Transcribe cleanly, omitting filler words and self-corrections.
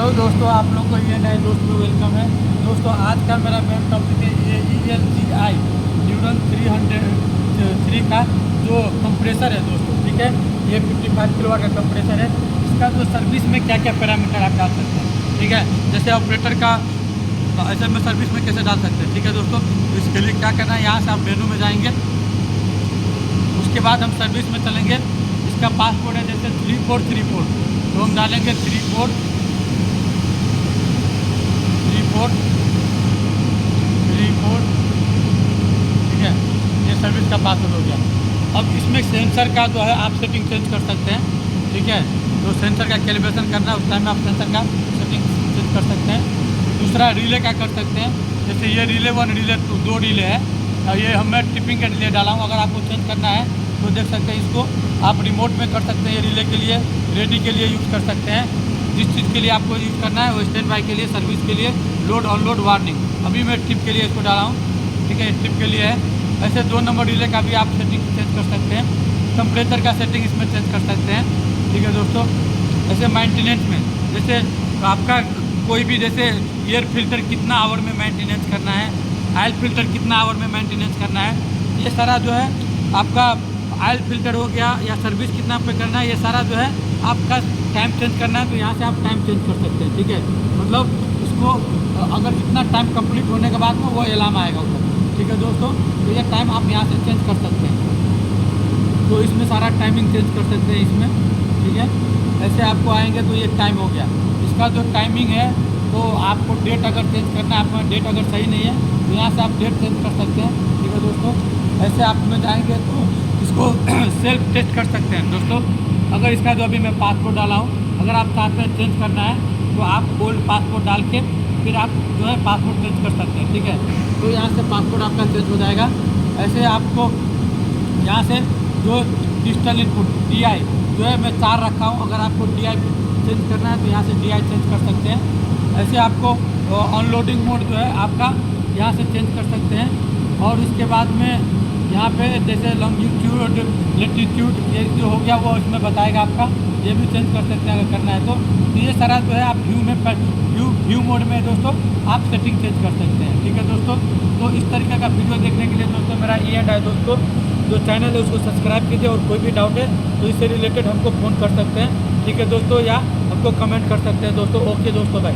Hello दोस्तों, आप लोग को ये नए दोस्त में वेलकम है। दोस्तों आज का मेरा मेन टॉपिक है ELGI न्यूटन 303 का जो कंप्रेसर है दोस्तों। ठीक है, ये 55 किलोवाट का कंप्रेसर है। इसका जो सर्विस में क्या क्या पैरामीटर आप डाल सकते हैं, ठीक है, जैसे ऑपरेटर का ऐसे में सर्विस में कैसे डाल सकते हैं। ठीक है दोस्तों, तो इसके लिए क्या करना है, यहाँ से आप मेनू में जाएंगे, उसके बाद हम सर्विस में चलेंगे। इसका पासपोर्ट है जैसे 3434, तो हम डालेंगे 3434। ठीक है, ये सर्विस का पासवर्ड हो गया। अब इसमें सेंसर का जो है आप सेटिंग चेंज कर सकते हैं। ठीक है, तो सेंसर का कैलिब्रेशन करना है, उस टाइम में आप सेंसर का सेटिंग चेंज कर सकते हैं। दूसरा रिले का कर सकते हैं, जैसे ये रिले 1 रिले 2 दो रिले है, और ये मैं टिपिंग का रिले डाला हूँ। अगर आपको चेंज करना है तो देख सकते हैं, इसको आप रिमोट में कर सकते हैं। ये रिले के लिए रेडी के लिए यूज़ कर सकते हैं, जिस चीज़ के लिए आपको यूज़ करना है वो स्टैंड बाई के लिए, सर्विस के लिए, लोड अनलोड वार्निंग। अभी मैं ट्रिप के लिए इसको डाला हूँ। ठीक है, ट्रिप के लिए है। ऐसे 2 नंबर रिले का भी आप सेटिंग चेंज कर सकते हैं। टेम्परेचर का सेटिंग इसमें चेंज कर सकते हैं। ठीक है दोस्तों, ऐसे मेंटेनेंस में जैसे आपका कोई भी जैसे एयर फिल्टर कितना आवर में मेंटेनेंस करना है, ऑयल फिल्टर कितना आवर में मेंटेनेंस करना है, ये सारा जो है आपका ऑयल फिल्टर हो गया या सर्विस कितना पे करना है, ये सारा जो है आपका टाइम चेंज करना है, तो यहाँ से आप टाइम चेंज कर सकते हैं। ठीक है, मतलब इसको अगर इतना टाइम कंप्लीट होने के बाद में वो अलार्म आएगा ऊपर। ठीक है दोस्तों, तो ये टाइम आप यहाँ से चेंज कर सकते हैं। तो इसमें सारा टाइमिंग चेंज कर सकते हैं इसमें। ठीक है, ऐसे आपको आएंगे तो ये टाइम हो गया। इसका जो टाइमिंग है, तो आपको डेट अगर चेंज करना है, आपका डेट अगर सही नहीं है तो यहाँ से आप डेट चेंज कर सकते हैं। ठीक है दोस्तों, ऐसे आप में जाएंगे तो इसको सेल्फ टेस्ट कर सकते हैं दोस्तों। अगर इसका जो अभी मैं पासपोर्ट डाला हूँ, अगर आप चाहते हैं चेंज करना है तो आप ओल्ड पासपोर्ट डाल के फिर आप जो है पासपोर्ट चेंज कर सकते हैं। ठीक है, तो यहाँ से पासपोर्ट आपका चेंज हो जाएगा। ऐसे आपको यहाँ से जो डिजिटल इनपुट DI जो है मैं 4 रखा हूँ, अगर आपको DI चेंज करना है तो यहाँ से DI चेंज कर सकते हैं। ऐसे आपको अनलोडिंग मोड जो है आपका यहाँ से चेंज कर सकते हैं। और इसके बाद में यहाँ पे जैसे लॉन्गिट्यूड लेटीट्यूड ये जो हो गया वो इसमें बताएगा आपका, ये भी चेंज कर सकते हैं अगर करना है तो ये सारा जो है आप व्यू मोड में दोस्तों आप सेटिंग चेंज कर सकते हैं। ठीक है दोस्तों, तो इस तरीके का वीडियो देखने के लिए दोस्तों मेरा ये एंड है दोस्तों। जो चैनल है उसको सब्सक्राइब कीजिए, और कोई भी डाउट है तो इससे रिलेटेड हमको फ़ोन कर सकते हैं। ठीक है दोस्तों, या हमको कमेंट कर सकते हैं दोस्तों। ओके दोस्तों, बाय।